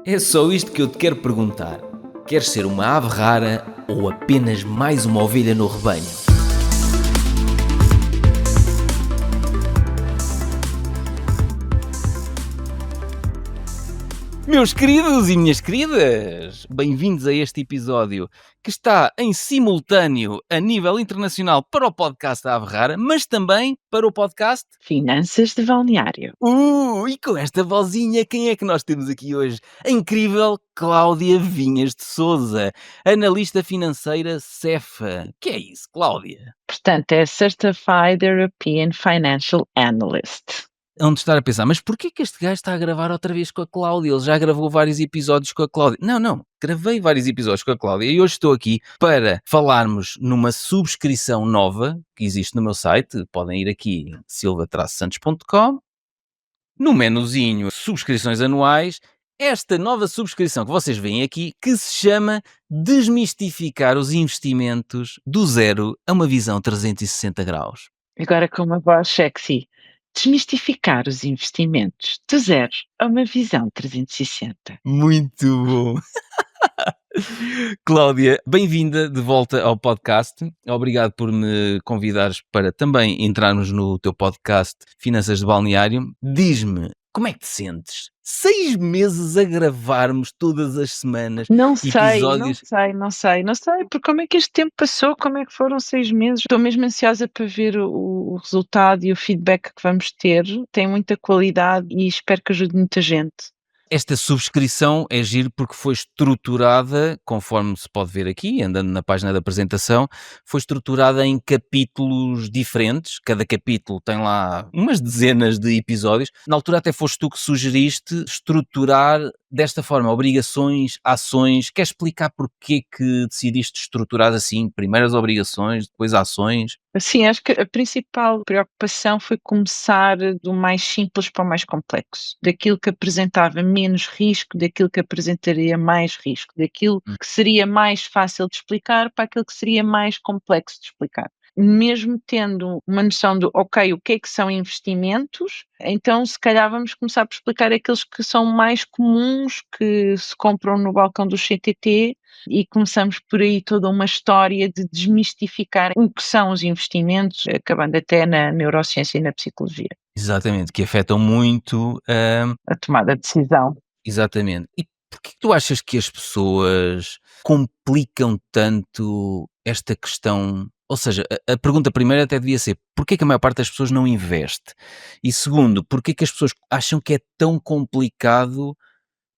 É só isto que eu te quero perguntar. Queres ser uma ave rara ou apenas mais uma ovelha no rebanho? Meus queridos e minhas queridas, bem-vindos a este episódio que está em simultâneo a nível internacional para o podcast da Ave Rara, mas também para o podcast... Finanças de Balneário. E com esta vozinha, quem é que nós temos aqui hoje? A incrível Cláudia Vinhas de Sousa, analista financeira Cefa. Que é isso, Cláudia? Portanto, é Certified European Financial Analyst. Onde estar a pensar, mas porquê que este gajo está a gravar outra vez com a Cláudia? Ele já gravou vários episódios com a Cláudia. Não, gravei vários episódios com a Cláudia e hoje estou aqui para falarmos numa subscrição nova que existe no meu site. Podem ir aqui, silva-santos.com, no menuzinho subscrições anuais, esta nova subscrição que vocês veem aqui, que se chama Desmistificar os investimentos do zero a uma visão 360 graus. Agora com uma voz sexy. Desmistificar os investimentos do zero a uma visão 360. Muito bom! Cláudia, bem-vinda de volta ao podcast. Obrigado por me convidares para também entrarmos no teu podcast Finanças de Balneário. Diz-me, como é que te sentes? 6 meses a gravarmos todas as semanas Não sei, episódios. porque como é que este tempo passou, como é que foram 6 meses? Estou mesmo ansiosa para ver o resultado e o feedback que vamos ter. Tem muita qualidade e espero que ajude muita gente. Esta subscrição é giro porque foi estruturada, conforme se pode ver aqui, andando na página da apresentação, foi estruturada em capítulos diferentes. Cada capítulo tem lá umas dezenas de episódios. Na altura até foste tu que sugeriste estruturar desta forma, obrigações, ações. Queres explicar porquê que decidiste estruturar assim? Primeiro as obrigações, depois ações? Sim, acho que a principal preocupação foi começar do mais simples para o mais complexo, daquilo que apresentava menos risco, daquilo que apresentaria mais risco, daquilo que seria mais fácil de explicar para aquilo que seria mais complexo de explicar. Mesmo tendo uma noção do, ok, o que é que são investimentos, então se calhar vamos começar por explicar aqueles que são mais comuns, que se compram no balcão do CTT, e começamos por aí toda uma história de desmistificar o que são os investimentos, acabando até na neurociência e na psicologia, Exatamente, que afetam muito. a tomada de decisão. Exatamente. E porquê que tu achas que as pessoas complicam tanto esta questão? Ou seja, a pergunta primeira até devia ser: porquê que a maior parte das pessoas não investe? E segundo, porquê que as pessoas acham que é tão complicado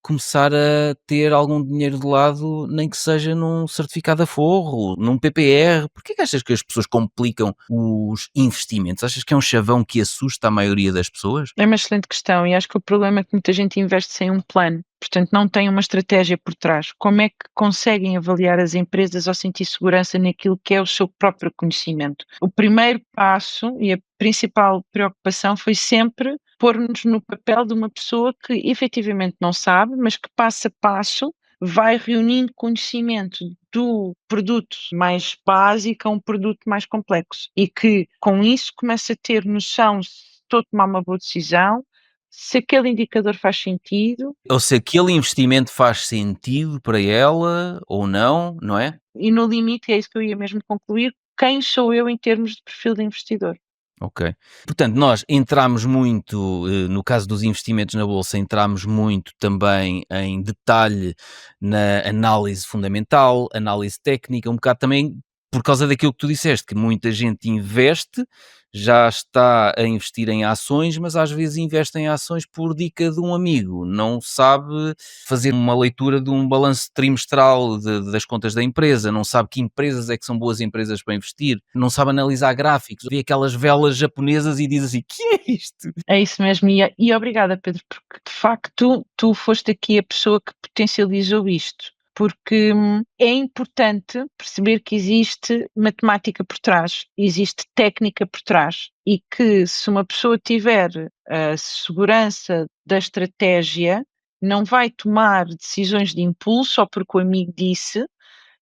começar a ter algum dinheiro de lado, nem que seja num certificado de aforro, num PPR? Porquê que achas que as pessoas complicam os investimentos? Achas que é um chavão que assusta a maioria das pessoas? É uma excelente questão e acho que o problema é que muita gente investe sem um plano, portanto não tem uma estratégia por trás. Como é que conseguem avaliar as empresas ao sentir segurança naquilo que é o seu próprio conhecimento? O primeiro passo e a principal preocupação foi sempre pôr-nos no papel de uma pessoa que efetivamente não sabe, mas que passo a passo vai reunindo conhecimento do produto mais básico a um produto mais complexo e que com isso começa a ter noção, se estou a tomar uma boa decisão, se aquele indicador faz sentido. Ou se aquele investimento faz sentido para ela ou não, não é? E no limite, é isso que eu ia mesmo concluir, quem sou eu em termos de perfil de investidor? Ok. Portanto, nós entramos muito, no caso dos investimentos na bolsa, entramos muito também em detalhe na análise fundamental, análise técnica, um bocado também por causa daquilo que tu disseste, que muita gente investe, já está a investir em ações, mas às vezes investe em ações por dica de um amigo, não sabe fazer uma leitura de um balanço trimestral das contas da empresa, não sabe que empresas é que são boas empresas para investir, não sabe analisar gráficos, vê aquelas velas japonesas e diz assim, que é isto? É isso mesmo, e obrigada, Pedro, porque de facto tu foste aqui a pessoa que potencializou isto. Porque é importante perceber que existe matemática por trás, existe técnica por trás, e que se uma pessoa tiver a segurança da estratégia, não vai tomar decisões de impulso só porque o amigo disse.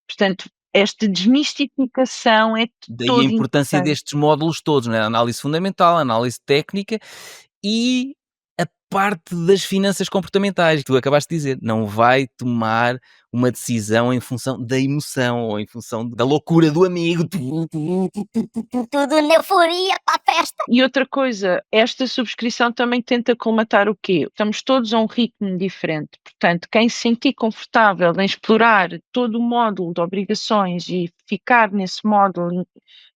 Portanto, esta desmistificação é Daí a todo importância importante. destes módulos todos, não é? Análise fundamental, análise técnica e a parte das finanças comportamentais, que tu acabaste de dizer, não vai tomar uma decisão em função da emoção ou em função da loucura do amigo. Tudo na euforia para a festa. E outra coisa, esta subscrição também tenta colmatar o quê? Estamos todos a um ritmo diferente, portanto, quem se sentir confortável em explorar todo o módulo de obrigações e ficar nesse módulo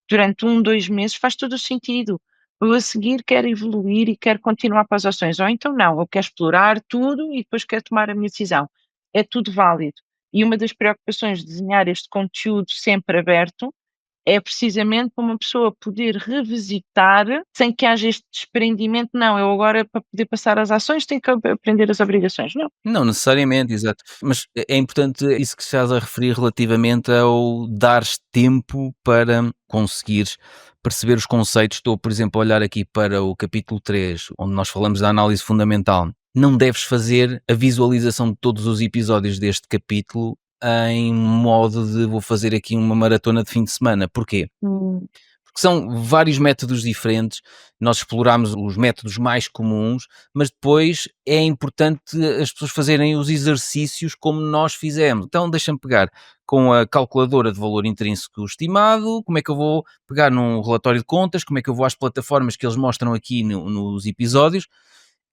durante 1, 2 meses, faz todo o sentido. Eu a seguir quero evoluir e quero continuar para as ações, ou então não, eu quero explorar tudo e depois quero tomar a minha decisão. É tudo válido. E uma das preocupações de desenhar este conteúdo sempre aberto é precisamente para uma pessoa poder revisitar sem que haja este desprendimento. Não, eu agora para poder passar às ações tenho que aprender as obrigações. Não. Não necessariamente, exato. Mas é importante isso que estás a referir relativamente ao dares tempo para conseguires perceber os conceitos. Estou, por exemplo, a olhar aqui para o capítulo 3, onde nós falamos da análise fundamental. Não deves fazer a visualização de todos os episódios deste capítulo em modo de vou fazer aqui uma maratona de fim de semana. Porquê? Porque são vários métodos diferentes, nós explorámos os métodos mais comuns, mas depois é importante as pessoas fazerem os exercícios como nós fizemos. Então deixa-me pegar com a calculadora de valor intrínseco estimado, como é que eu vou pegar num relatório de contas, como é que eu vou às plataformas que eles mostram aqui nos episódios.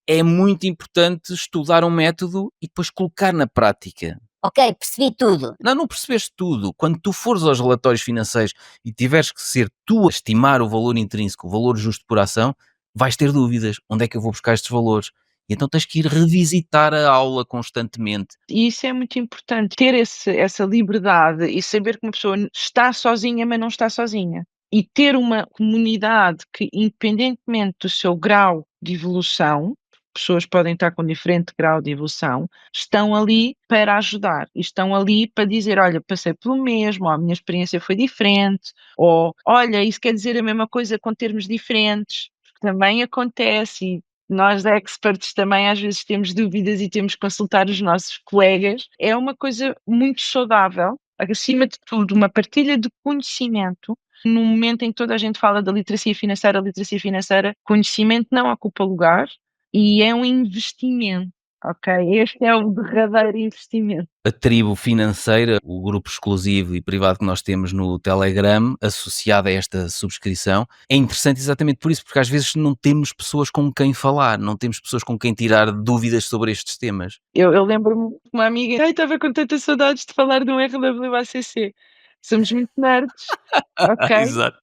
É muito importante estudar um método e depois colocar na prática. Ok, percebi tudo. Não percebeste tudo. Quando tu fores aos relatórios financeiros e tiveres que ser tu a estimar o valor intrínseco, o valor justo por ação, vais ter dúvidas. Onde é que eu vou buscar estes valores? E então tens que ir revisitar a aula constantemente. E isso é muito importante, ter essa liberdade e saber que uma pessoa está sozinha, mas não está sozinha. E ter uma comunidade que, independentemente do seu grau de evolução, pessoas podem estar com diferente grau de evolução, estão ali para ajudar e estão ali para dizer: olha, passei pelo mesmo, ou a minha experiência foi diferente, ou olha, isso quer dizer a mesma coisa com termos diferentes, porque também acontece. E nós, experts, também às vezes temos dúvidas e temos que consultar os nossos colegas. É uma coisa muito saudável, acima de tudo, uma partilha de conhecimento. No momento em que toda a gente fala da literacia financeira, conhecimento não ocupa lugar e é um investimento, ok? Este é o derradeiro investimento. A tribo financeira, o grupo exclusivo e privado que nós temos no Telegram, associado a esta subscrição, é interessante exatamente por isso, porque às vezes não temos pessoas com quem falar, não temos pessoas com quem tirar dúvidas sobre estes temas. Eu lembro-me de uma amiga: "Ai, estava com tantas saudades de falar de um RWACC". Somos muito nerds, ok? Exato.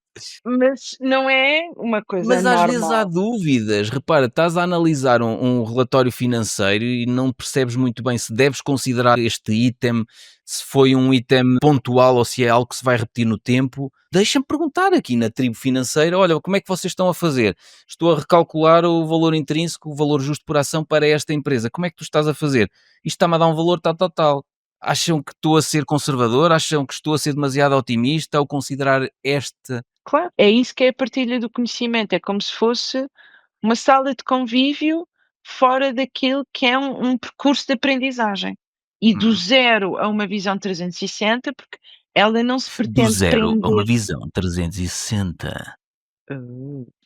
Mas não é uma coisa Mas às vezes há normal. dúvidas. Repara, estás a analisar um relatório financeiro e não percebes muito bem se deves considerar este item, se foi um item pontual ou se é algo que se vai repetir no tempo. Deixa-me perguntar aqui na tribo financeira: olha, como é que vocês estão a fazer? Estou a recalcular o valor intrínseco, o valor justo por ação para esta empresa. Como é que tu estás a fazer? Isto está-me a dar um valor tal, tal, tal. Acham que estou a ser conservador? Acham que estou a ser demasiado otimista ao considerar esta? Claro, é isso que é a partilha do conhecimento, é como se fosse uma sala de convívio fora daquilo que é um percurso de aprendizagem. E do Uhum. zero a uma visão 360, porque ela não se Do pretende zero a uma prender. visão 360.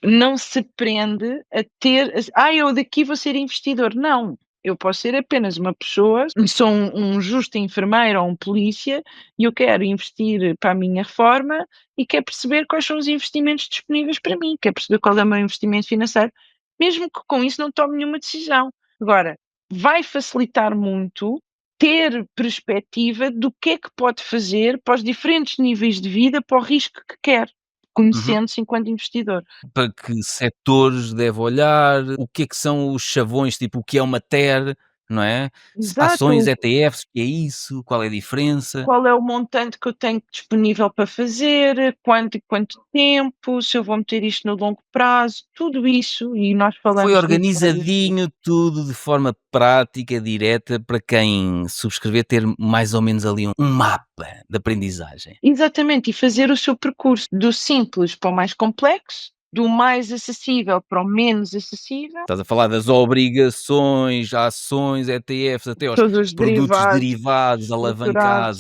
Não se prende a ter, eu daqui vou ser investidor. Não, eu posso ser apenas uma pessoa, sou um justo enfermeiro ou um polícia e eu quero investir para a minha reforma e quero perceber quais são os investimentos disponíveis para mim, quero perceber qual é o meu investimento financeiro, mesmo que com isso não tome nenhuma decisão. Agora, vai facilitar muito ter perspectiva do que é que pode fazer para os diferentes níveis de vida, para o risco que quer, Uhum. conhecendo-se enquanto investidor. Para que setores deve olhar, o que é que são os chavões, tipo o que é uma TER, não é? Ações, Exato. ETFs, o que é isso? Qual é a diferença? Qual é o montante que eu tenho disponível para fazer, quanto e quanto tempo, se eu vou meter isto no longo prazo, tudo isso, e nós Foi falamos disso várias vezes. organizadinho tudo de forma prática, direta, para quem subscrever ter mais ou menos ali um mapa de aprendizagem. Exatamente, e fazer o seu percurso do simples para o mais complexo, do mais acessível para o menos acessível, Estás a falar das obrigações, ações, ETFs, até aos todos os produtos derivados derivados, alavancados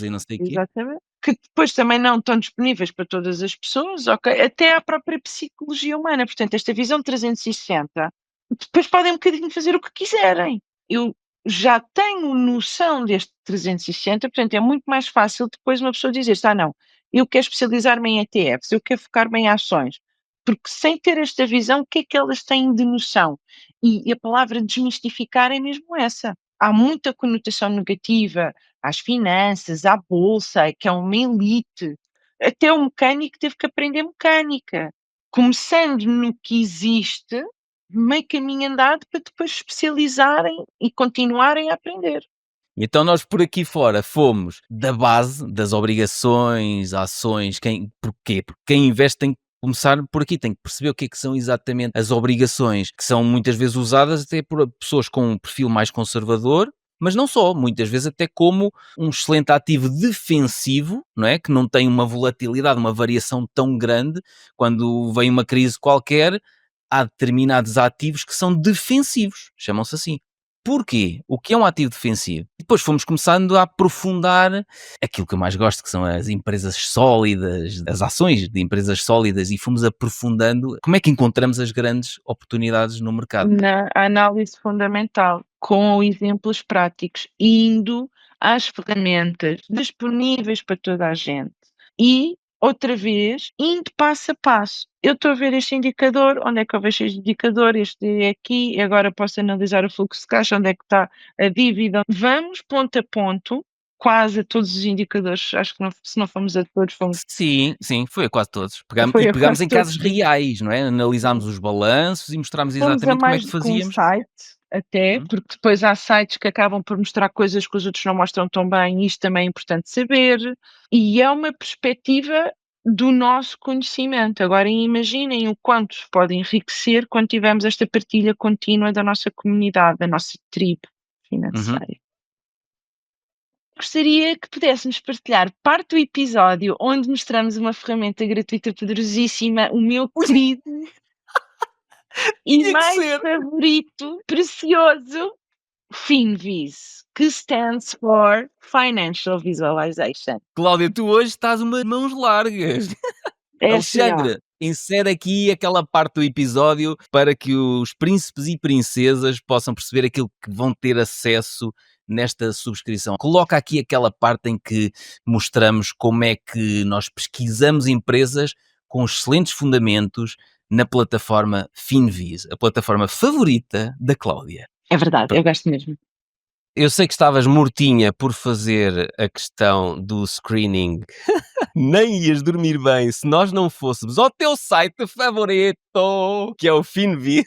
estruturados, e não sei o quê. exatamente, que depois também não estão disponíveis para todas as pessoas, ok? Até à própria psicologia humana. Portanto, esta visão 360 depois podem um bocadinho fazer o que quiserem. Eu já tenho noção deste 360, portanto é muito mais fácil depois uma pessoa dizer: "Ah, não, eu quero especializar-me em ETFs, eu quero focar-me em ações", porque sem ter esta visão, o que é que elas têm de noção? E a palavra desmistificar é mesmo essa. Há muita conotação negativa às finanças, à bolsa, que é uma elite. Até o mecânico teve que aprender mecânica, começando no que existe, meio caminho andado para depois especializarem e continuarem a aprender. Então nós por aqui fora fomos da base das obrigações, ações, porquê? Porque quem investe tem que começar por aqui, tem que perceber o que é que são exatamente as obrigações, que são muitas vezes usadas até por pessoas com um perfil mais conservador, mas não só, muitas vezes até como um excelente ativo defensivo, não é? Que não tem uma volatilidade, uma variação tão grande, quando vem uma crise qualquer, há determinados ativos que são defensivos, chamam-se assim. Porquê? O que é um ativo defensivo? Depois fomos começando a aprofundar aquilo que eu mais gosto, que são as empresas sólidas, as ações de empresas sólidas, e fomos aprofundando como é que encontramos as grandes oportunidades no mercado. Na análise fundamental, com exemplos práticos, indo às ferramentas disponíveis para toda a gente e, outra vez, indo passo a passo. Eu estou a ver este indicador, onde é que eu vejo este indicador? Este é aqui, e agora posso analisar o fluxo de caixa, onde é que está a dívida. Vamos ponto a ponto, quase a todos os indicadores, acho que não, se não fomos a todos, fomos. Sim, sim, foi a quase todos. Foi a Pegámos quase em todos. casos reais, não é? Analisámos os balanços e mostrámos Fomos a exatamente como é mais que do que um fazíamos. site, até, Uhum. porque depois há sites que acabam por mostrar coisas que os outros não mostram tão bem, e isto também é importante saber, e é uma perspectiva do nosso conhecimento. Agora imaginem o quanto se pode enriquecer quando tivermos esta partilha contínua da nossa comunidade, da nossa tribo Uhum. financeira. Gostaria que pudéssemos partilhar parte do episódio onde mostramos uma ferramenta gratuita poderosíssima, o meu querido e Tinha que mais ser. favorito, precioso, FinVis, que stands for Financial Visualization. Cláudia, tu hoje estás uma mãos largas. É assim, ó. Alexandre, insere aqui aquela parte do episódio para que os príncipes e princesas possam perceber aquilo que vão ter acesso nesta subscrição. Coloca aqui aquela parte em que mostramos como é que nós pesquisamos empresas com excelentes fundamentos na plataforma FinVis, a plataforma favorita da Cláudia. É verdade, eu gosto mesmo. Eu sei que estavas mortinha por fazer a questão do screening. Nem ias dormir bem se nós não fôssemos ao teu site favorito, que é o Finviz.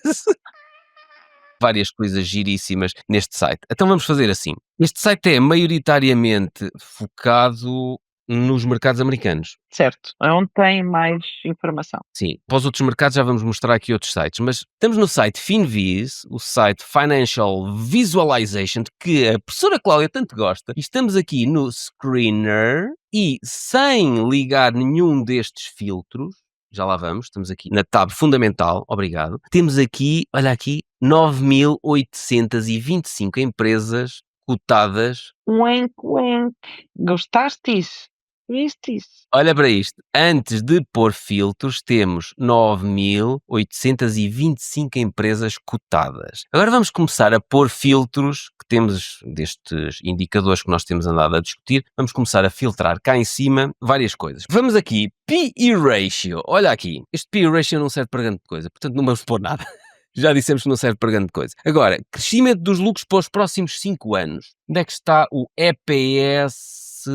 Várias coisas giríssimas neste site. Então vamos fazer assim. Este site é maioritariamente focado nos mercados americanos. Certo, é onde tem mais informação. Sim, para os outros mercados já vamos mostrar aqui outros sites, mas estamos no site FinViz, o site Financial Visualization, que a professora Cláudia tanto gosta, e estamos aqui no Screener, e sem ligar nenhum destes filtros, já lá vamos, estamos aqui na tab fundamental, obrigado, temos aqui, olha aqui, 9.825 empresas cotadas. Wink, wink. Gostaste disso? Viste isso? Olha para isto, antes de pôr filtros, temos 9.825 empresas cotadas. Agora vamos começar a pôr filtros, que temos destes indicadores que nós temos andado a discutir, vamos começar a filtrar cá em cima várias coisas. Vamos aqui, P/E Ratio, olha aqui, este P/E Ratio não serve para grande coisa, portanto não vamos pôr nada. Já dissemos que não serve para grande coisa. Agora, crescimento dos lucros para os próximos 5 anos. Onde é que está o EPS?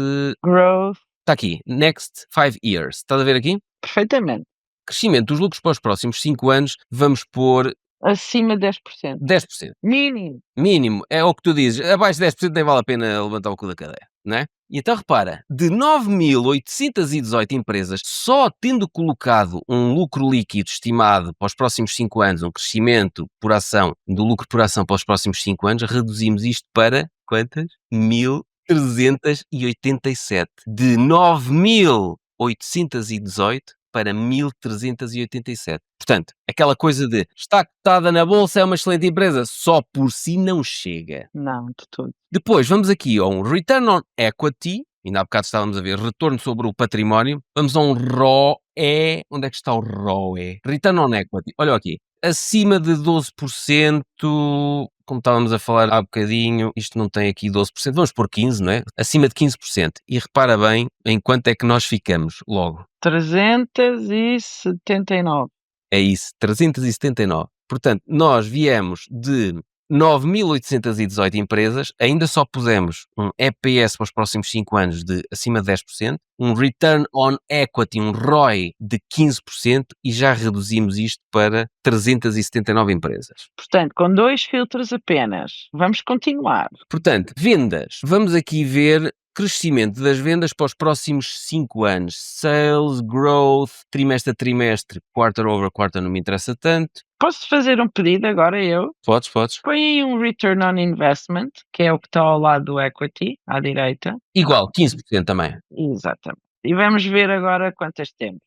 Growth. Está aqui, next 5 years. Estás a ver aqui? Perfeitamente. Crescimento dos lucros para os próximos 5 anos, vamos pôr Acima de 10%. 10%. Mínimo. Mínimo, é o que tu dizes. Abaixo de 10% nem vale a pena levantar o cu da cadeia, não é? E então repara, de 9.818 empresas, só tendo colocado um lucro líquido estimado para os próximos 5 anos, um crescimento por ação do lucro por ação para os próximos 5 anos, reduzimos isto para quantas? 1.387. De 9.818 para 1.387. Portanto, aquela coisa de está cotada na bolsa, é uma excelente empresa, só por si não chega. Não, de tudo. Depois vamos aqui a um Return on Equity, ainda há bocado estávamos a ver retorno sobre o património, vamos a um ROE, é... Onde é que está o ROE? Return on Equity. Olha aqui. Acima de 12%, como estávamos a falar há bocadinho, isto não tem aqui 12%, vamos pôr 15%, não é? Acima de 15%. E repara bem em quanto é que nós ficamos logo. 379. É isso, 379. Portanto, nós viemos de 9.818 empresas, ainda só pusemos um EPS para os próximos 5 anos de acima de 10%, um Return on Equity, um ROI de 15% e já reduzimos isto para 379 empresas. Portanto, com 2 filtros apenas. Vamos continuar. Portanto, vendas. Vamos aqui ver crescimento das vendas para os próximos 5 anos. Sales, growth, trimestre a trimestre, quarter over quarter não me interessa tanto. Posso fazer um pedido agora eu? Podes. Põe aí um Return on Investment, que é o que está ao lado do Equity, à direita. Igual, 15% também. Exatamente. E vamos ver agora quantas temos.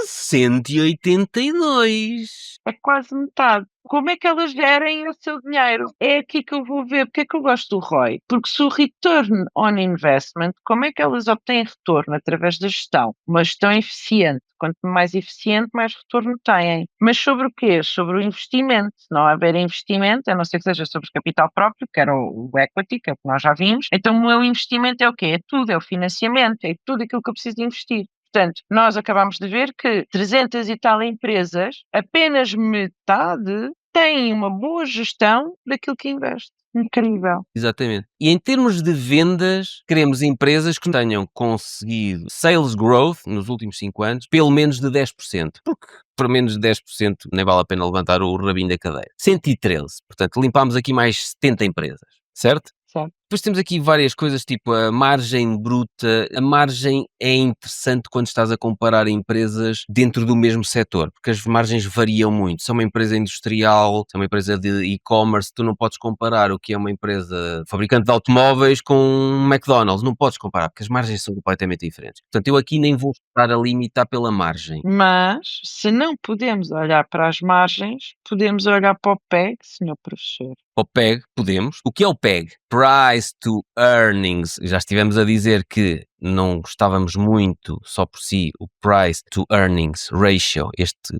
182. É quase metade. Como é que elas gerem o seu dinheiro? É aqui que eu vou ver. Porque é que eu gosto do ROI? Porque se o Return on Investment, como é que elas obtêm retorno? Através da gestão. Uma gestão eficiente. Quanto mais eficiente, mais retorno têm. Mas sobre o quê? Sobre o investimento. Se não houver investimento, a não ser que seja sobre capital próprio, que era o equity, que é o que nós já vimos, então o meu investimento é o quê? É tudo, é o financiamento, é tudo aquilo que eu preciso de investir. Portanto, nós acabamos de ver que 300 e tal empresas, apenas metade têm uma boa gestão daquilo que investe. Incrível. Exatamente. E em termos de vendas, queremos empresas que tenham conseguido sales growth nos últimos 5 anos, pelo menos de 10%. Porque por menos de 10% nem vale a pena levantar o rabinho da cadeira. 113. Portanto, limpámos aqui mais 70 empresas. Certo? Certo. Depois temos aqui várias coisas, tipo a margem bruta. A margem é interessante quando estás a comparar empresas dentro do mesmo setor, porque as margens variam muito. Se é uma empresa industrial, se é uma empresa de e-commerce, tu não podes comparar o que é uma empresa fabricante de automóveis com um McDonald's. Não podes comparar, porque as margens são completamente diferentes. Portanto, eu aqui nem vou estar a limitar pela margem. Mas, se não podemos olhar para as margens, podemos olhar para o PEG, senhor professor. O PEG, podemos. O que é o PEG? Price to Earnings. Já estivemos a dizer que não gostávamos muito, só por si, o Price to Earnings Ratio.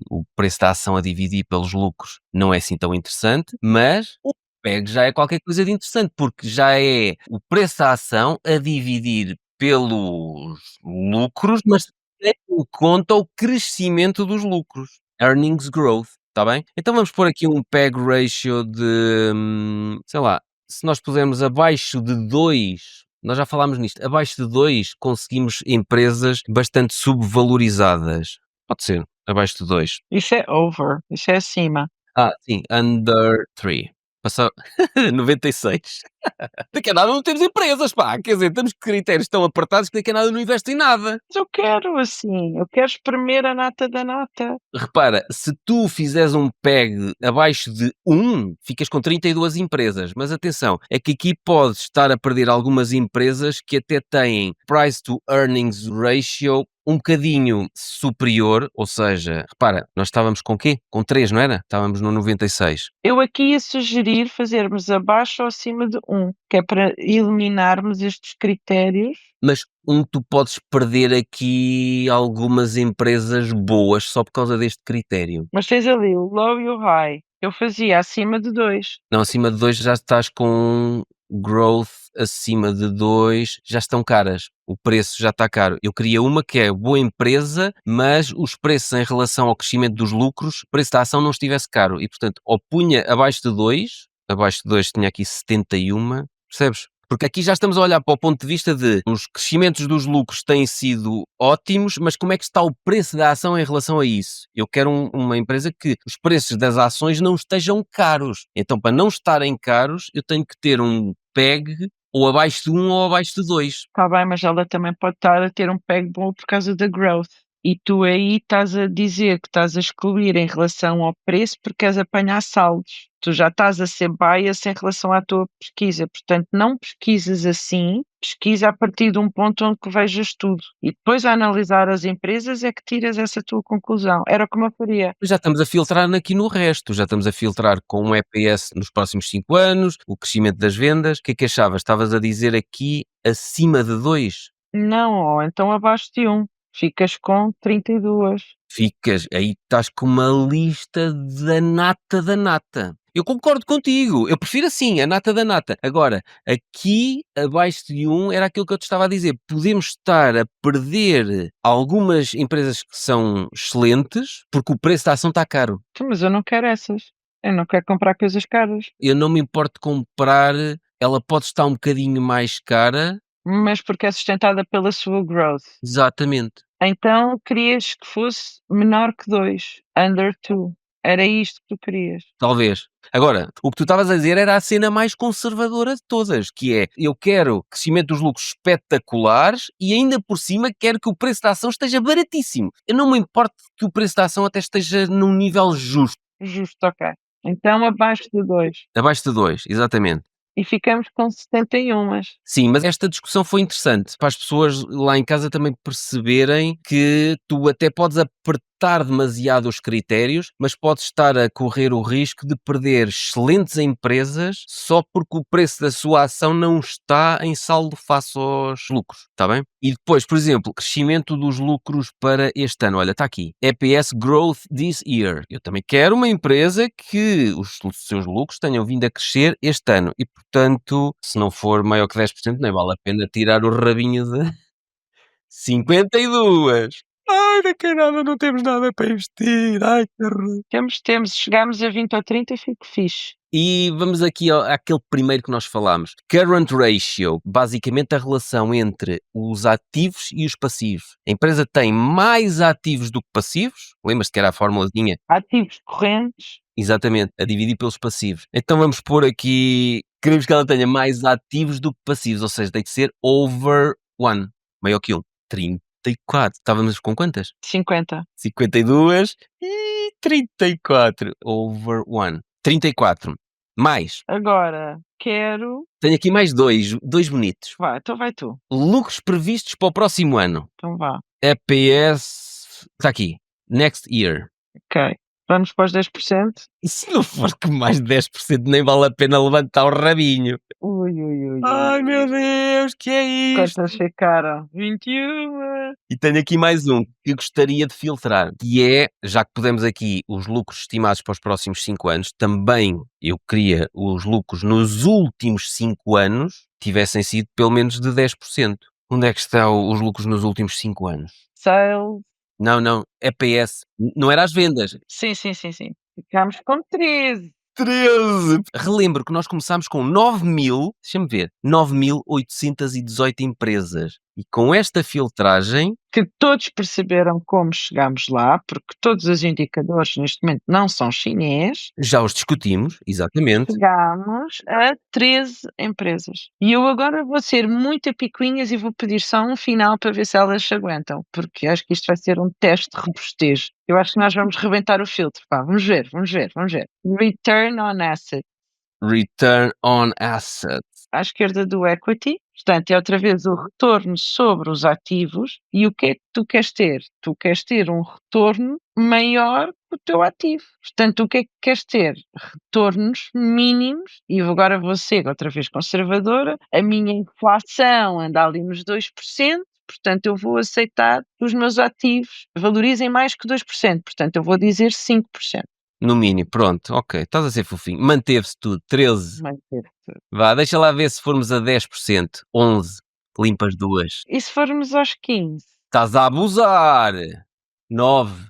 O preço da ação a dividir pelos lucros, não é assim tão interessante, mas o PEG já é qualquer coisa de interessante, porque já é o preço da ação a dividir pelos lucros, mas tem em conta o crescimento dos lucros. Earnings Growth. Está bem? Então vamos pôr aqui um PEG ratio de, sei lá, se nós pusermos abaixo de 2, nós já falámos nisto, abaixo de 2 conseguimos empresas bastante subvalorizadas. Pode ser, abaixo de 2. Isso é over, isso é acima. Sim, under 3. Passou 96. Daqui a nada não temos empresas, pá. Quer dizer, temos critérios tão apertados que daqui a nada não investem em nada. Mas eu quero assim, eu quero espremer a nata da nata. Repara, se tu fizeres um PEG abaixo de 1, ficas com 32 empresas. Mas atenção, é que aqui podes estar a perder algumas empresas que até têm Price to Earnings Ratio um bocadinho superior, ou seja, repara, nós estávamos com quê? Com 3, não era? Estávamos no 96. Eu aqui ia sugerir fazermos abaixo ou acima de 1, que é para eliminarmos estes critérios. Mas tu podes perder aqui algumas empresas boas só por causa deste critério. Mas tens ali o low e o high. Eu fazia acima de 2. Não, acima de 2 já estás com growth acima de 2, já estão caras. O preço já está caro. Eu queria uma que é boa empresa, mas os preços em relação ao crescimento dos lucros, o preço da ação não estivesse caro. E, portanto, ou punha abaixo de 2 tinha aqui 71, percebes? Porque aqui já estamos a olhar para o ponto de vista de os crescimentos dos lucros têm sido ótimos, mas como é que está o preço da ação em relação a isso? Eu quero uma empresa que os preços das ações não estejam caros. Então, para não estarem caros, eu tenho que ter um PEG ou abaixo de 1 ou abaixo de 2. Está bem, mas ela também pode estar a ter um PEG bom por causa da growth. E tu aí estás a dizer que estás a excluir em relação ao preço porque queres apanhar saldos. Tu já estás a ser bias em relação à tua pesquisa. Portanto, não pesquisas assim, pesquisa a partir de um ponto onde que vejas tudo. E depois a analisar as empresas é que tiras essa tua conclusão. Era como eu faria. Já estamos a filtrar aqui no resto, já estamos a filtrar com um EPS nos próximos 5 anos, o crescimento das vendas. O que é que achavas? Estavas a dizer aqui acima de 2? Não, ou então abaixo de 1. ficas com 32. Ficas, aí estás com uma lista da nata da nata. Eu concordo contigo, eu prefiro assim, a nata da nata. Agora, aqui abaixo de era aquilo que eu te estava a dizer. Podemos estar a perder algumas empresas que são excelentes porque o preço da ação está caro. Então, mas eu não quero essas. Eu não quero comprar coisas caras. Eu não me importo de comprar, ela pode estar um bocadinho mais cara. Mas porque é sustentada pela sua growth. Exatamente. Então querias que fosse menor que 2, under 2. Era isto que tu querias. Talvez. Agora, o que tu estavas a dizer era a cena mais conservadora de todas, que é, eu quero crescimento dos lucros espetaculares e ainda por cima quero que o preço da ação esteja baratíssimo. Eu não me importo que o preço da ação até esteja num nível justo. Justo, ok. Então abaixo de 2. Abaixo de 2, exatamente. E ficamos com 71. Sim, mas esta discussão foi interessante para as pessoas lá em casa também perceberem que tu até podes apertar demasiado os critérios, mas podes estar a correr o risco de perder excelentes empresas só porque o preço da sua ação não está em saldo face aos lucros, está bem? E depois, por exemplo, crescimento dos lucros para este ano. Olha, está aqui. EPS Growth this year. Eu também quero uma empresa que os seus lucros tenham vindo a crescer este ano e, portanto, se não for maior que 10%, nem vale a pena tirar o rabinho de 52. Ai, daqui a nada não temos nada para investir. Ai, que horror. Temos. Chegámos a 20 ou 30 e fico fixe. E vamos aqui àquele primeiro que nós falámos. Current ratio, basicamente a relação entre os ativos e os passivos. A empresa tem mais ativos do que passivos. Lembras-te que era a formulazinha? Ativos correntes. Exatamente, a dividir pelos passivos. Então vamos pôr aqui, queremos que ela tenha mais ativos do que passivos, ou seja, tem que ser over 1, maior que 1. 34. Estávamos com quantas? 50. 52 e 34. Over 1. 34. Mais. Agora, quero... Tenho aqui mais dois bonitos. Vai, então vai tu. Lucros previstos para o próximo ano. Então vá. EPS. Está aqui. Next year. Ok. Vamos para os 10%. E se não for com mais de 10%, nem vale a pena levantar o rabinho. Ui, ui, ui. Ai meu Deus, que é isto? Quantas ficaram? 21. E tenho aqui mais um que gostaria de filtrar, que é, já que podemos aqui os lucros estimados para os próximos 5 anos, também eu queria os lucros nos últimos 5 anos tivessem sido pelo menos de 10%. Onde é que estão os lucros nos últimos 5 anos? Sales. Não, EPS. Não era as vendas. Sim. Ficámos com 13. 13! Relembro que nós começámos com deixa-me ver, 9.818 empresas. E com esta filtragem, Que todos perceberam como chegámos lá, porque todos os indicadores neste momento não são chinês. já os discutimos, exatamente. Chegámos a 13 empresas. E eu agora vou ser muito a picuinhas e vou pedir só um final para ver se elas se aguentam, porque acho que isto vai ser um teste de robustez. Eu acho que nós vamos rebentar o filtro. Pá, vamos ver. Return on asset. Return on Assets. À esquerda do equity, portanto, é outra vez o retorno sobre os ativos. E o que é que tu queres ter? Tu queres ter um retorno maior que o teu ativo. Portanto, o que é que queres ter? Retornos mínimos, e agora vou ser outra vez conservadora, a minha inflação anda ali nos 2%, portanto, eu vou aceitar que os meus ativos valorizem mais que 2%, portanto, eu vou dizer 5%. No mínimo, pronto, ok, estás a ser fofinho. Manteve-se tudo, 13. Vá, deixa lá ver se formos a 10%, 11, limpas duas. E se formos aos 15? Estás a abusar. 9.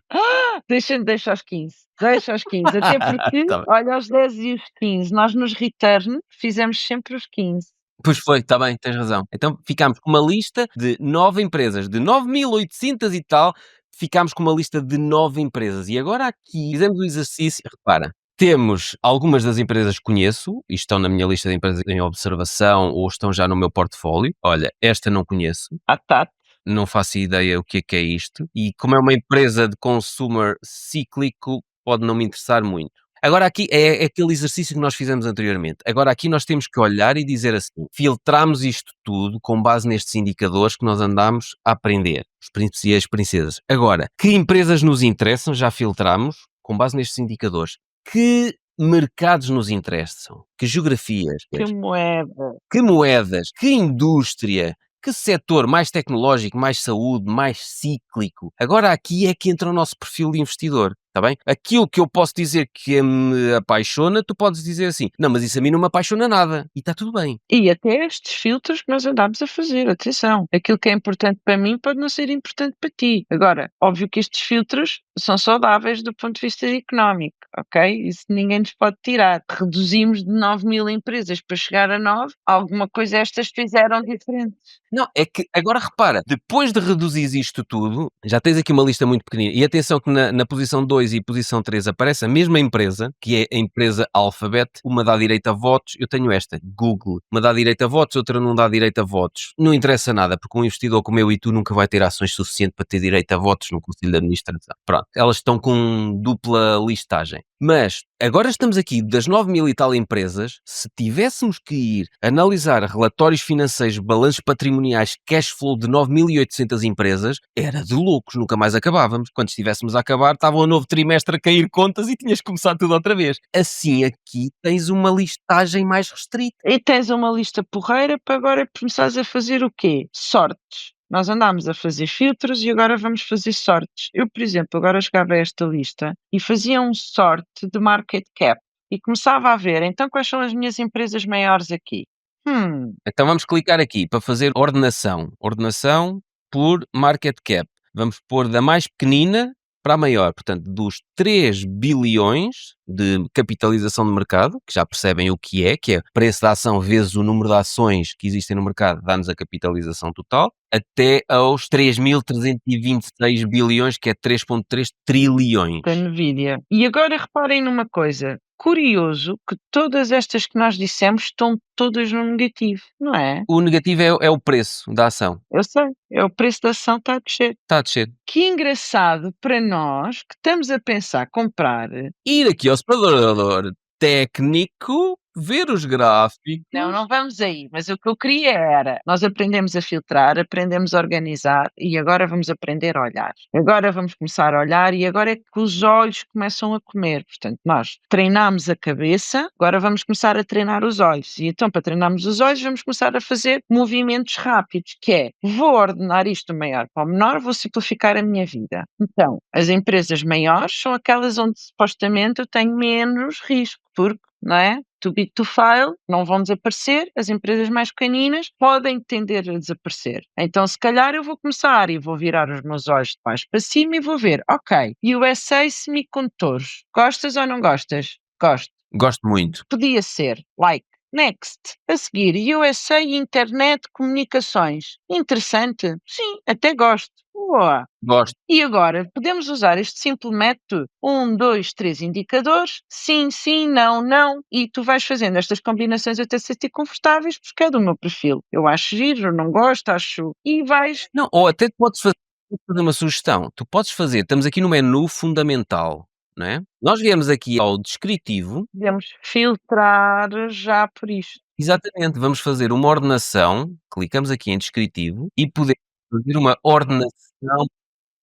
Deixa aos 15. Deixa aos 15. Até porque, Tá bem. olha, aos 10 e os 15, nós nos return fizemos sempre os 15. Pois foi, está bem, tens razão. Então ficámos com uma lista de 9 empresas, de 9.800 e tal, ficámos com uma lista de 9 empresas. E agora aqui fizemos o exercício, repara, temos algumas das empresas que conheço, e estão na minha lista de empresas em observação ou estão já no meu portfólio. Olha, esta não conheço. A TAT. Não faço ideia o que é isto. E como é uma empresa de consumer cíclico, pode não me interessar muito. Agora aqui é aquele exercício que nós fizemos anteriormente. Agora aqui nós temos que olhar e dizer assim, filtramos isto tudo com base nestes indicadores que nós andamos a aprender, os príncipes e as princesas. Agora, que empresas nos interessam, já filtramos com base nestes indicadores. Que mercados nos interessam? Que geografias? Que moeda. Que moedas? Que indústria? que setor mais tecnológico, mais saúde, mais cíclico. Agora aqui é que entra o nosso perfil de investidor. Está bem? Aquilo que eu posso dizer que me apaixona, tu podes dizer assim, não, mas isso a mim não me apaixona nada. E está tudo bem. E até estes filtros que nós andámos a fazer, atenção, aquilo que é importante para mim pode não ser importante para ti. Agora, óbvio que estes filtros são saudáveis do ponto de vista económico, ok? Isso ninguém nos pode tirar. Reduzimos de 9.000 empresas para chegar a 9, alguma coisa estas fizeram diferente. Não, é que agora repara, depois de reduzir isto tudo, já tens aqui uma lista muito pequenina. E atenção que na posição 2 e posição 3 aparece a mesma empresa, que é a empresa Alphabet. Uma dá direito a votos, eu tenho esta, Google. Uma dá direito a votos, outra não dá direito a votos. Não interessa nada, porque um investidor como eu e tu nunca vai ter ações suficientes para ter direito a votos no Conselho de Administração. Pronto, elas estão com dupla listagem. Mas agora estamos aqui das 9.000 e tal empresas, se tivéssemos que ir analisar relatórios financeiros, balanços patrimoniais, cash flow de 9.800 empresas, era de loucos, nunca mais acabávamos. Quando estivéssemos a acabar, estava um novo trimestre a cair contas e tinhas que começar tudo outra vez. Assim aqui tens uma listagem mais restrita. E tens uma lista porreira para agora começares a fazer o quê? Sortes. Nós andámos a fazer filtros e agora vamos fazer sortes. Eu, por exemplo, agora chegava a esta lista e fazia um sorte de market cap e começava a ver, então, quais são as minhas empresas maiores aqui? Então vamos clicar aqui para fazer ordenação. Ordenação por market cap. Vamos pôr da mais pequenina para a maior. Portanto, dos 3 bilhões de capitalização de mercado, que já percebem o que é preço da ação vezes o número de ações que existem no mercado, dá-nos a capitalização total, até aos 3.326 bilhões, que é 3,3 trilhões. Da Nvidia. E agora reparem numa coisa. Curioso que todas estas que nós dissemos estão todas no negativo, não é? O negativo é o preço da ação. Eu sei, é o preço da ação está a descer. Está a descer. Que engraçado para nós que estamos a pensar comprar. Ir aqui ao separador técnico, ver os gráficos. Não vamos aí, mas o que eu queria era, nós aprendemos a filtrar, aprendemos a organizar e agora vamos aprender a olhar. Agora vamos começar a olhar e agora é que os olhos começam a comer. Portanto, nós treinamos a cabeça, agora vamos começar a treinar os olhos. E então, para treinarmos os olhos, vamos começar a fazer movimentos rápidos, que é, vou ordenar isto do maior para o menor, vou simplificar a minha vida. Então, as empresas maiores são aquelas onde supostamente eu tenho menos risco, porque, não é? Too big to fail, não vão desaparecer, as empresas mais pequeninas podem tender a desaparecer. Então, se calhar, eu vou começar e vou virar os meus olhos de baixo para cima e vou ver, ok, USA Semicondutores, gostas ou não gostas? Gosto. Gosto muito. Podia ser, like. Next. A seguir, USA Internet Comunicações. Interessante? Sim, até gosto. Boa. Gosto. E agora, podemos usar este simples método, 1, 2, 3 indicadores, sim, sim, não, não, e tu vais fazendo estas combinações até se sentir confortáveis, porque é do meu perfil. Eu acho giro, não gosto, acho... E vais... Não, ou até podes fazer uma sugestão. Tu podes fazer, estamos aqui no menu fundamental, não é? Nós viemos aqui ao descritivo. Podemos filtrar já por isto. Exatamente, vamos fazer uma ordenação, clicamos aqui em descritivo e podemos fazer uma ordenação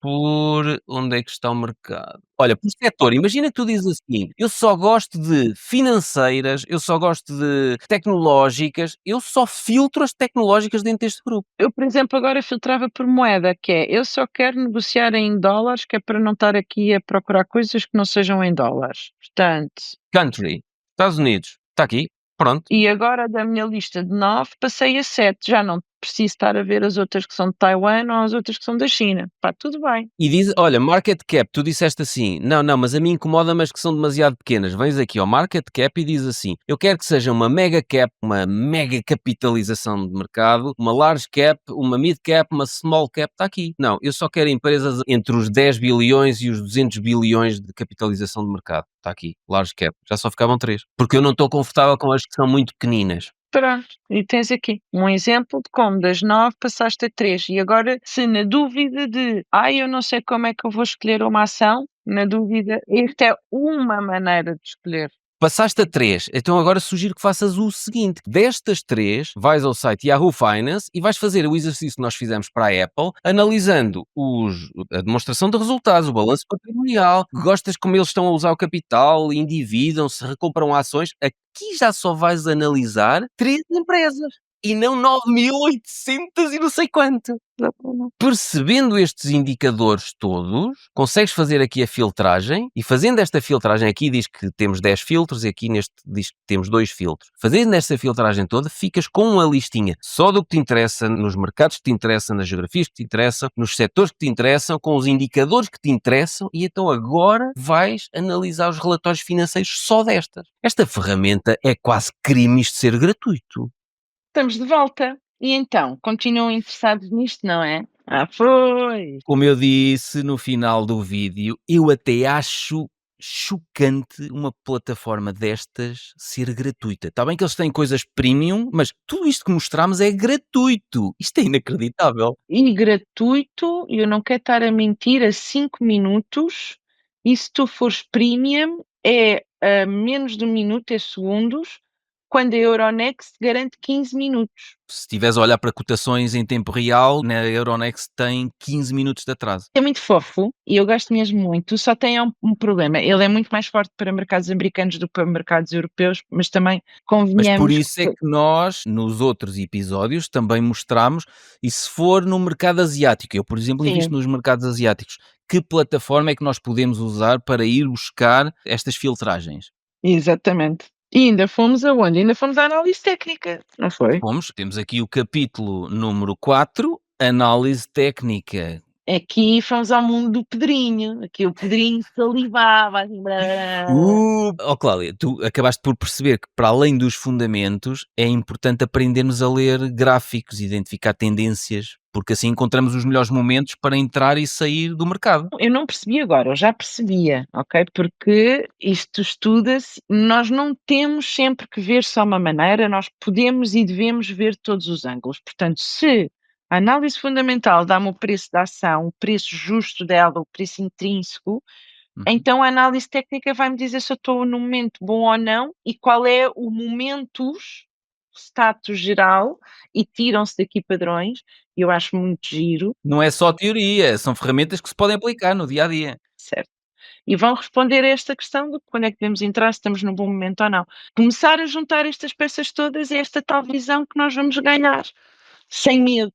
por onde é que está o mercado. Olha, por setor, imagina que tu dizes assim, eu só gosto de financeiras, eu só gosto de tecnológicas, eu só filtro as tecnológicas dentro deste grupo. Eu, por exemplo, agora filtrava por moeda, que é, eu só quero negociar em dólares, que é para não estar aqui a procurar coisas que não sejam em dólares. Portanto... Country, Estados Unidos, está aqui, pronto. E agora da minha lista de 9 passei a 7, já não preciso estar a ver as outras que são de Taiwan ou as outras que são da China. Pá, tudo bem. E diz, olha, market cap, tu disseste assim, não, mas a mim incomoda, mas que são demasiado pequenas. Vens aqui ao market cap e diz assim, eu quero que seja uma mega cap, uma mega capitalização de mercado, uma large cap, uma mid cap, uma small cap, está aqui. Não, eu só quero empresas entre os 10 bilhões e os 200 bilhões de capitalização de mercado. Está aqui, large cap. Já só ficavam 3. Porque eu não estou confortável com as que são muito pequeninas. Pronto, e tens aqui um exemplo de como das 9 passaste a 3. E agora, se na dúvida de, eu não sei como é que eu vou escolher uma ação, na dúvida, esta é uma maneira de escolher. Passaste a 3, então agora sugiro que faças o seguinte, destas 3, vais ao site Yahoo Finance e vais fazer o exercício que nós fizemos para a Apple, analisando a demonstração de resultados, o balanço patrimonial, gostas como eles estão a usar o capital, endividam-se, recompram ações, aqui já só vais analisar 3 empresas. e não 9.800 e não sei quanto. Percebendo estes indicadores todos, consegues fazer aqui a filtragem e fazendo esta filtragem, aqui diz que temos 10 filtros e aqui neste diz que temos 2 filtros. Fazendo esta filtragem toda, ficas com uma listinha só do que te interessa, nos mercados que te interessam, nas geografias que te interessam, nos setores que te interessam, com os indicadores que te interessam e então agora vais analisar os relatórios financeiros só destas. Esta ferramenta é quase crime isto ser gratuito. Estamos de volta. E então, continuam interessados nisto, não é? Foi! Como eu disse no final do vídeo, eu até acho chocante uma plataforma destas ser gratuita. Está bem que eles têm coisas premium, mas tudo isto que mostramos é gratuito. Isto é inacreditável. E gratuito, eu não quero estar a mentir, a 5 minutos, e se tu fores premium, é a menos de 1 minuto, é segundos, quando a Euronext garante 15 minutos. Se estiveres a olhar para cotações em tempo real, na Euronext tem 15 minutos de atraso. É muito fofo e eu gosto mesmo muito, só tem um problema, ele é muito mais forte para mercados americanos do que para mercados europeus, mas também Mas convenhamos por isso é que nós, nos outros episódios, também mostramos, e se for no mercado asiático, eu, por exemplo, Sim. invisto nos mercados asiáticos, que plataforma é que nós podemos usar para ir buscar estas filtragens? Exatamente. E ainda fomos aonde? Ainda fomos à análise técnica, não foi? Temos aqui o capítulo número 4, análise técnica. Aqui fomos ao mundo do Pedrinho, aqui o Pedrinho salivava, assim, blá. Cláudia, tu acabaste por perceber que para além dos fundamentos é importante aprendermos a ler gráficos, identificar tendências, porque assim encontramos os melhores momentos para entrar e sair do mercado. Eu não percebi agora, eu já percebia, ok? Porque isto estuda-se, nós não temos sempre que ver só uma maneira, nós podemos e devemos ver todos os ângulos. Portanto, se a análise fundamental dá-me o preço da ação, o preço justo dela, o preço intrínseco, então a análise técnica vai-me dizer se eu estou no momento bom ou não e qual é o momentos, status geral, e tiram-se daqui padrões, e eu acho muito giro, Não é só teoria, são ferramentas que se podem aplicar no dia a dia. certo? E vão responder a esta questão de quando é que devemos entrar, se estamos num bom momento ou não. Começar a juntar estas peças todas é esta tal visão que nós vamos ganhar, sem medo,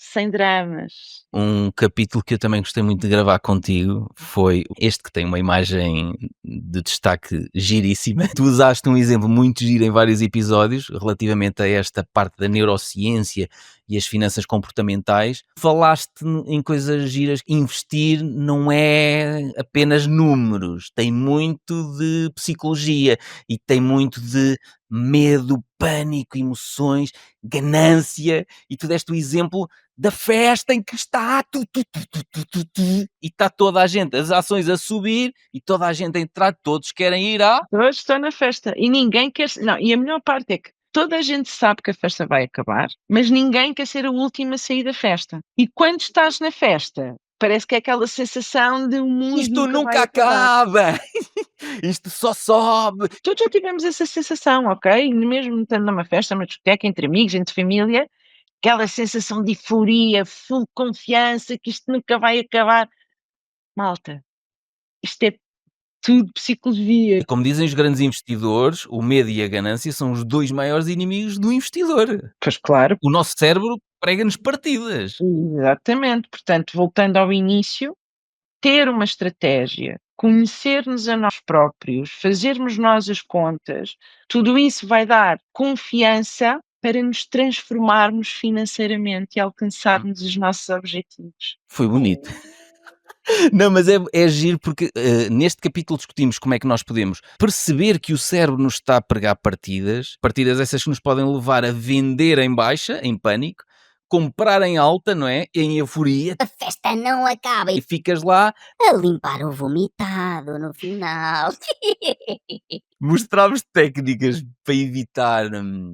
sem dramas. Um capítulo que eu também gostei muito de gravar contigo foi este que tem uma imagem de destaque giríssima. Tu usaste um exemplo muito giro em vários episódios relativamente a esta parte da neurociência e as finanças comportamentais. Falaste em coisas giras. Investir não é apenas números, tem muito de psicologia e tem muito de medo, pânico, emoções, ganância, e tu deste o exemplo da festa em que está e está toda a gente, as ações a subir e toda a gente a entrar, todos querem ir à... Hoje estou na festa e ninguém quer. Não, e a melhor parte é que toda a gente sabe que a festa vai acabar, mas ninguém quer ser a última a sair da festa. E quando estás na festa, parece que é aquela sensação de o mundo Isto vai nunca acabar. acaba! Isto só sobe! Todos já tivemos essa sensação, ok? Mesmo estando numa festa, numa discoteca, entre amigos, entre família, aquela sensação de euforia, full confiança, que isto nunca vai acabar. Malta, isto é tudo psicologia. E como dizem os grandes investidores, o medo e a ganância são os dois maiores inimigos do investidor. Pois claro, O nosso cérebro prega-nos partidas. exatamente. Portanto, voltando ao início, ter uma estratégia, conhecer-nos a nós próprios, fazermos nós as contas, tudo isso vai dar confiança para nos transformarmos financeiramente e alcançarmos os nossos objetivos. Foi bonito. Não, mas é giro porque neste capítulo discutimos como é que nós podemos perceber que o cérebro nos está a pregar partidas essas que nos podem levar a vender em baixa, em pânico, comprar em alta, não é? Em euforia, A festa não acaba e e ficas lá. a limpar o vomitado no final. Mostramos técnicas para evitar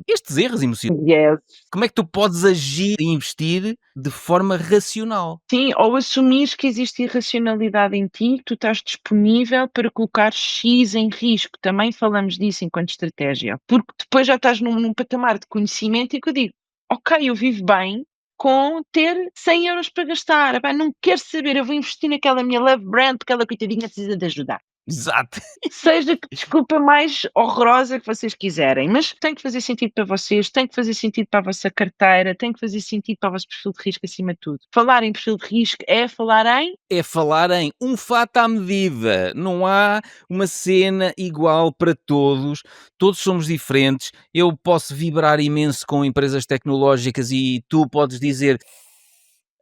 estes erros emocionais. Yes. Como é que tu podes agir e investir de forma racional? Sim, ou assumires que existe irracionalidade em ti, que tu estás disponível para colocar X em risco. Também falamos disso enquanto estratégia, porque depois já estás num patamar de conhecimento e que eu digo, ok, eu vivo bem com ter 100 euros para gastar. Epá, não quero saber, eu vou investir naquela minha love brand porque ela, coitadinha, precisa de ajudar. Exato. Seja que desculpa mais horrorosa que vocês quiserem, mas tem que fazer sentido para vocês, tem que fazer sentido para a vossa carteira, tem que fazer sentido para o vosso perfil de risco acima de tudo. Falar em perfil de risco é falar em É falar em um fato à medida. Não há uma cena igual para todos. Todos somos diferentes. Eu posso vibrar imenso com empresas tecnológicas e tu podes dizer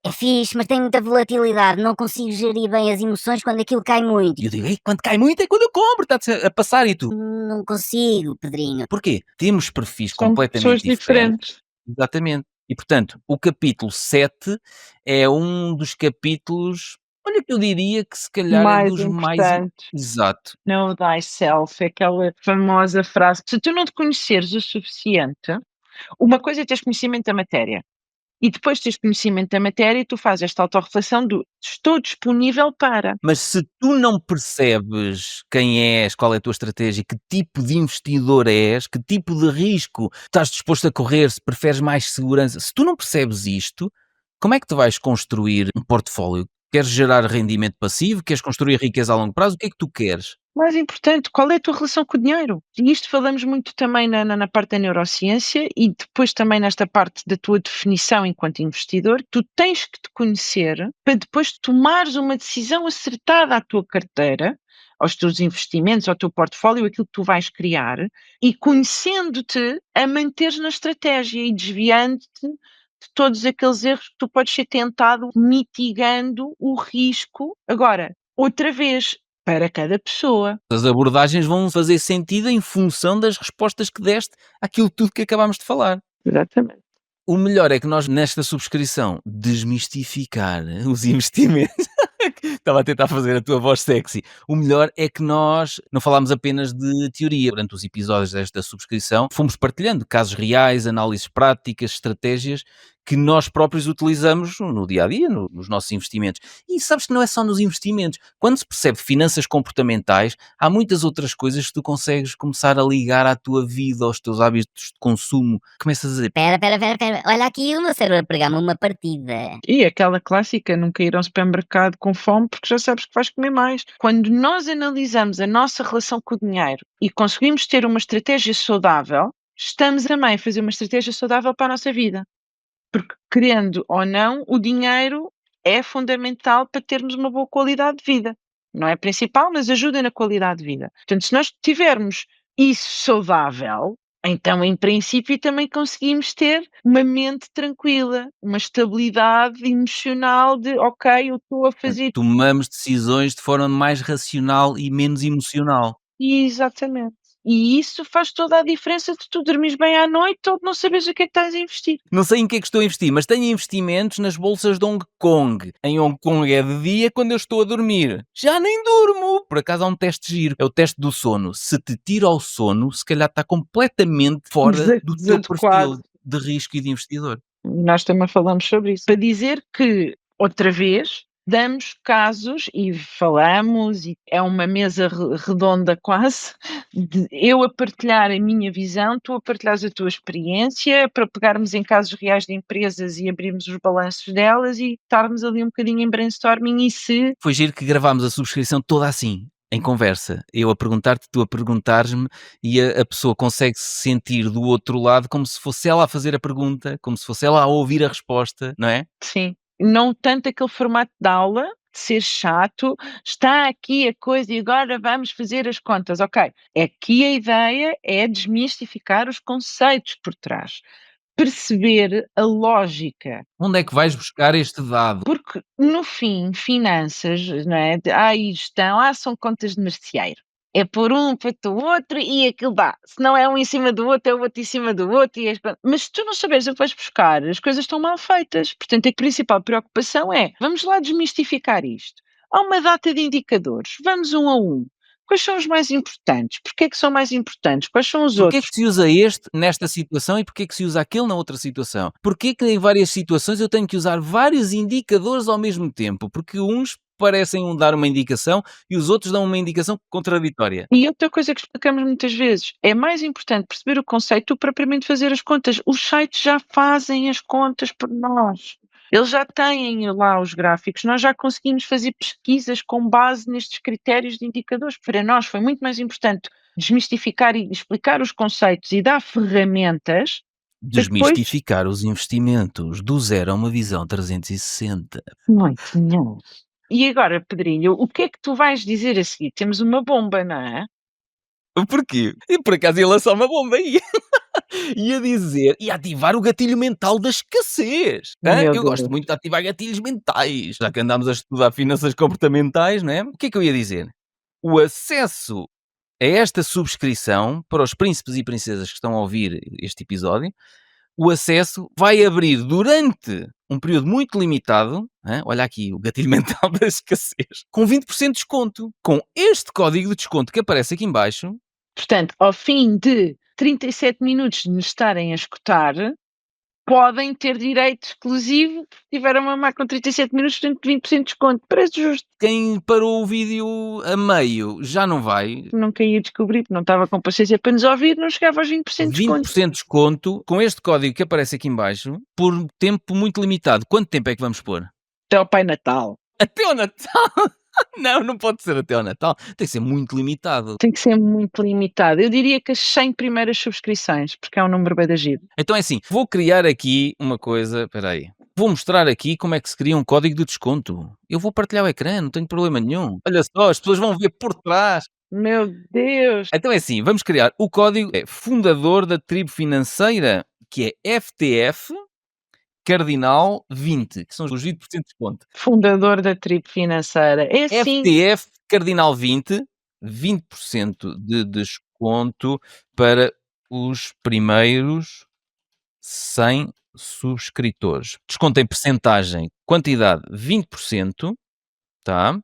É fixe, mas tem muita volatilidade. Não consigo gerir bem as emoções quando aquilo cai muito. e eu digo, ei, quando cai muito é quando eu compro, está a passar e tu. Não consigo, Pedrinho. Porquê? Temos perfis são completamente pessoas diferentes. Exatamente. E portanto, o capítulo 7 é um dos capítulos, olha que eu diria que se calhar é Mais dos mais importantes. exato. Know thyself, é aquela famosa frase. Se tu não te conheceres o suficiente, uma coisa é teres conhecimento da matéria. E depois de teres conhecimento da matéria, tu fazes esta autorreflexão do estou disponível para. Mas se tu não percebes quem és, qual é a tua estratégia, que tipo de investidor és, que tipo de risco estás disposto a correr, se preferes mais segurança, se tu não percebes isto, como é que tu vais construir um portfólio? Queres gerar rendimento passivo? Queres construir riqueza a longo prazo? O que é que tu queres? Mais importante, qual é a tua relação com o dinheiro? E isto falamos muito também na parte da neurociência e depois também nesta parte da tua definição enquanto investidor. Tu tens que te conhecer para depois tomares uma decisão acertada à tua carteira, aos teus investimentos, ao teu portfólio, aquilo que tu vais criar, e conhecendo-te a manteres na estratégia e desviando-te de todos aqueles erros que tu podes ser tentado, mitigando o risco. Agora, outra vez, para cada pessoa. As abordagens vão fazer sentido em função das respostas que deste àquilo tudo que acabámos de falar. Exatamente. O melhor é que nós, nesta subscrição, desmistificar os investimentos. Estava a tentar fazer a tua voz sexy. O melhor é que nós não falámos apenas de teoria. Durante os episódios desta subscrição, fomos partilhando casos reais, análises práticas, estratégias que nós próprios utilizamos no dia a dia, nos nossos investimentos. E sabes que não é só nos investimentos. Quando se percebe finanças comportamentais, há muitas outras coisas que tu consegues começar a ligar à tua vida, aos teus hábitos de consumo. Começas a dizer, Pera. Olha aqui o meu cérebro a pregar-me uma partida. E aquela clássica, nunca ir ao supermercado com fome porque já sabes que vais comer mais. Quando nós analisamos a nossa relação com o dinheiro e conseguimos ter uma estratégia saudável, estamos também a fazer uma estratégia saudável para a nossa vida. Porque, querendo ou não, o dinheiro é fundamental para termos uma boa qualidade de vida. Não é principal, mas ajuda na qualidade de vida. Portanto, se nós tivermos isso saudável, então, em princípio, também conseguimos ter uma mente tranquila, uma estabilidade emocional de, ok, eu estou a fazer. tomamos decisões de forma mais racional e menos emocional. Exatamente. E isso faz toda a diferença de tu dormires bem à noite ou de não saberes o que é que estás a investir. Não sei em que é que estou a investir, mas tenho investimentos nas bolsas de Hong Kong. Em Hong Kong é de dia quando eu estou a dormir. Já nem durmo! Por acaso há um teste giro. É o teste do sono. Se te tira o sono, se calhar está completamente fora do teu Desadequado. perfil de risco e de investidor. Nós também falamos sobre isso. Para dizer que, outra vez, damos casos e falamos, e é uma mesa redonda quase, de eu a partilhar a minha visão, tu a partilhares a tua experiência, para pegarmos em casos reais de empresas e abrirmos os balanços delas e estarmos ali um bocadinho em brainstorming e se. Foi giro que gravámos a subscrição toda assim, em conversa. Eu a perguntar-te, tu a perguntares-me e a pessoa consegue se sentir do outro lado como se fosse ela a fazer a pergunta, como se fosse ela a ouvir a resposta, não é? Sim, não tanto aquele formato de aula, de ser chato, está aqui a coisa e agora vamos fazer as contas. Ok, aqui a ideia é desmistificar os conceitos por trás, perceber a lógica, Onde é que vais buscar este dado? porque no fim, finanças, não é? Gestão, são contas de merceeiro. É por um, feito o outro e aquilo dá. Se não é um em cima do outro, é o outro em cima do outro. Mas se tu não saberes o que vais buscar, as coisas estão mal feitas. Portanto, a principal preocupação é, vamos lá desmistificar isto. Há uma data de indicadores, vamos um a um. Quais são os mais importantes? Porquê é que são mais importantes? Quais são os Porquê é outros? que se usa este nesta situação e porquê é que se usa aquele na outra situação? Porquê que em várias situações eu tenho que usar vários indicadores ao mesmo tempo? Porque uns parecem dar uma indicação e os outros dão uma indicação contraditória. E outra coisa que explicamos muitas vezes, é mais importante perceber o conceito do que propriamente fazer as contas. Os sites já fazem as contas por nós. Eles já têm lá os gráficos, nós já conseguimos fazer pesquisas com base nestes critérios de indicadores. Para nós foi muito mais importante desmistificar e explicar os conceitos e dar ferramentas. Desmistificar os investimentos do zero a uma visão 360. Muito melhor. E agora, Pedrinho, o que é que tu vais dizer a seguir? Temos uma bomba, não é? Porquê? E por acaso ia lançar uma bomba aí. Ia dizer, ia ativar o gatilho mental da escassez. Meu Eu gosto Deus. muito de ativar gatilhos mentais. Já que andámos a estudar finanças comportamentais, não é? O que é que eu ia dizer? O acesso a esta subscrição, para os príncipes e princesas que estão a ouvir este episódio, o acesso vai abrir durante um período muito limitado, olha aqui o gatilho mental da escassez, com 20% de desconto. Com este código de desconto que aparece aqui em baixo. Portanto, ao fim de 37 minutos de nos estarem a escutar, podem ter direito exclusivo se tiver uma má com 37 minutos, portanto 20% de desconto. Parece justo. Quem parou o vídeo a meio já não vai. Nunca ia descobrir, porque não estava com paciência para nos ouvir, não chegava aos 20% de desconto. 20% de desconto com este código que aparece aqui em baixo por tempo muito limitado. Quanto tempo é que vamos pôr? Até ao Pai Natal. Até ao Natal? Não pode ser até ao Natal. Tem que ser muito limitado. Tem que ser muito limitado. Eu diria que as 100 primeiras subscrições, porque é um número bem da giro. Então é assim, vou criar aqui uma coisa, espera aí. Vou mostrar aqui como é que se cria um código de desconto. Eu vou partilhar o ecrã, não tenho problema nenhum. Olha só, as pessoas vão ver por trás. Meu Deus! Então é assim, vamos criar o código fundador da tribo financeira, que é FTF Cardinal 20, que são os 20% de desconto. Fundador da tribo financeira. É assim. FTF Cardinal 20, 20% de desconto para os primeiros 100 subscritores. Desconto em percentagem, quantidade 20%, tá?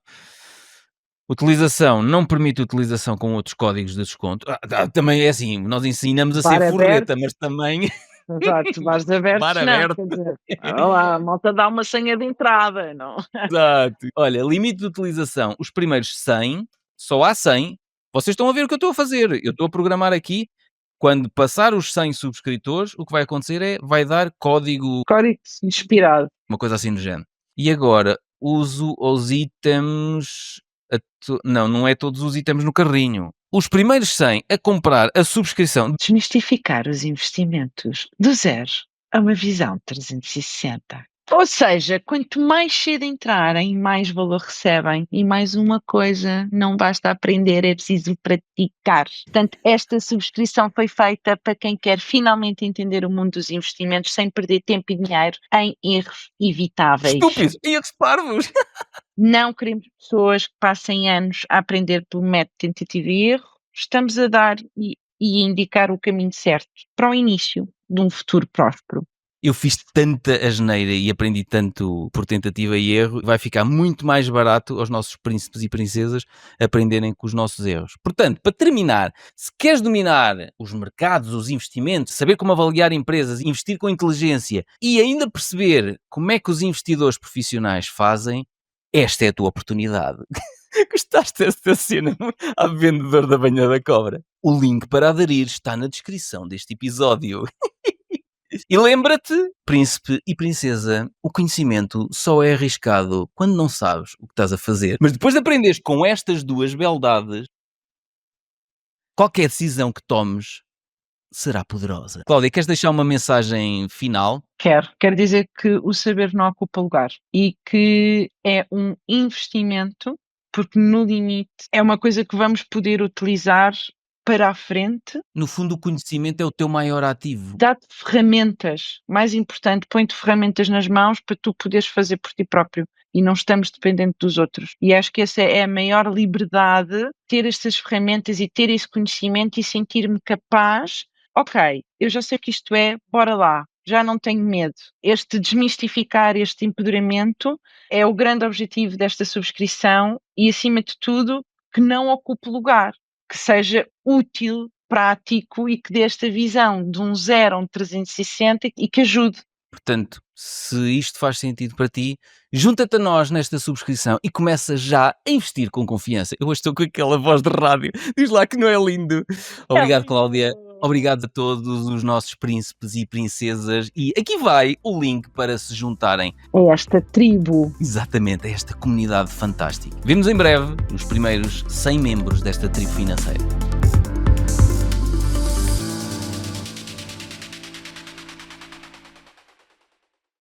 Utilização, não permite utilização com outros códigos de desconto. Também é assim, nós ensinamos a ser forreta, mas também... Exato, bares abertos, Bar não. aberto. Quer dizer, olá, a malta dá uma senha de entrada, não? Exato. Olha, limite de utilização, os primeiros 100, só há 100. Vocês estão a ver o que eu estou a fazer. Eu estou a programar aqui. Quando passar os 100 subscritores, o que vai acontecer é, vai dar código, Código inspirado. uma coisa assim do género. E agora, uso os itens... Não é todos os itens no carrinho. Os primeiros 100 a comprar a subscrição... Desmistificar os investimentos do zero a uma visão 360. Ou seja, quanto mais cedo entrarem, mais valor recebem. E mais uma coisa, não basta aprender, é preciso praticar. Portanto, esta subscrição foi feita para quem quer finalmente entender o mundo dos investimentos sem perder tempo e dinheiro em erros evitáveis. Estúpidos! Erros parvos! Não queremos pessoas que passem anos a aprender pelo método tentativa e erro. Estamos a dar e a indicar o caminho certo para o início de um futuro próspero. Eu fiz tanta asneira e aprendi tanto por tentativa e erro, vai ficar muito mais barato aos nossos príncipes e princesas aprenderem com os nossos erros. Portanto, para terminar, se queres dominar os mercados, os investimentos, saber como avaliar empresas, investir com inteligência e ainda perceber como é que os investidores profissionais fazem, esta é a tua oportunidade. Gostaste desta cena? A vendedor da banha da cobra. O link para aderir está na descrição deste episódio. E lembra-te, príncipe e princesa, o conhecimento só é arriscado quando não sabes o que estás a fazer. Mas depois de aprenderes com estas duas beldades, qualquer decisão que tomes será poderosa. Cláudia, queres deixar uma mensagem final? Quero dizer que o saber não ocupa lugar e que é um investimento, porque no limite é uma coisa que vamos poder utilizar para a frente. No fundo, o conhecimento é o teu maior ativo. Dá-te ferramentas, mais importante, põe-te ferramentas nas mãos para tu poderes fazer por ti próprio e não estamos dependentes dos outros. E acho que essa é a maior liberdade, ter estas ferramentas e ter esse conhecimento e sentir-me capaz. Ok, eu já sei o que isto é, bora lá, já não tenho medo. Este desmistificar, este empoderamento é o grande objetivo desta subscrição e, acima de tudo, que não ocupe lugar, que seja útil, prático e que dê esta visão de um 0 a um 360 e que ajude. Portanto, se isto faz sentido para ti, junta-te a nós nesta subscrição e começa já a investir com confiança. Eu hoje estou com aquela voz de rádio. Diz lá que não é lindo. Obrigado, Cláudia. Obrigado a todos os nossos príncipes e princesas. E aqui vai o link para se juntarem É esta tribo. exatamente a esta comunidade fantástica. Vemos em breve os primeiros 100 membros desta tribo financeira.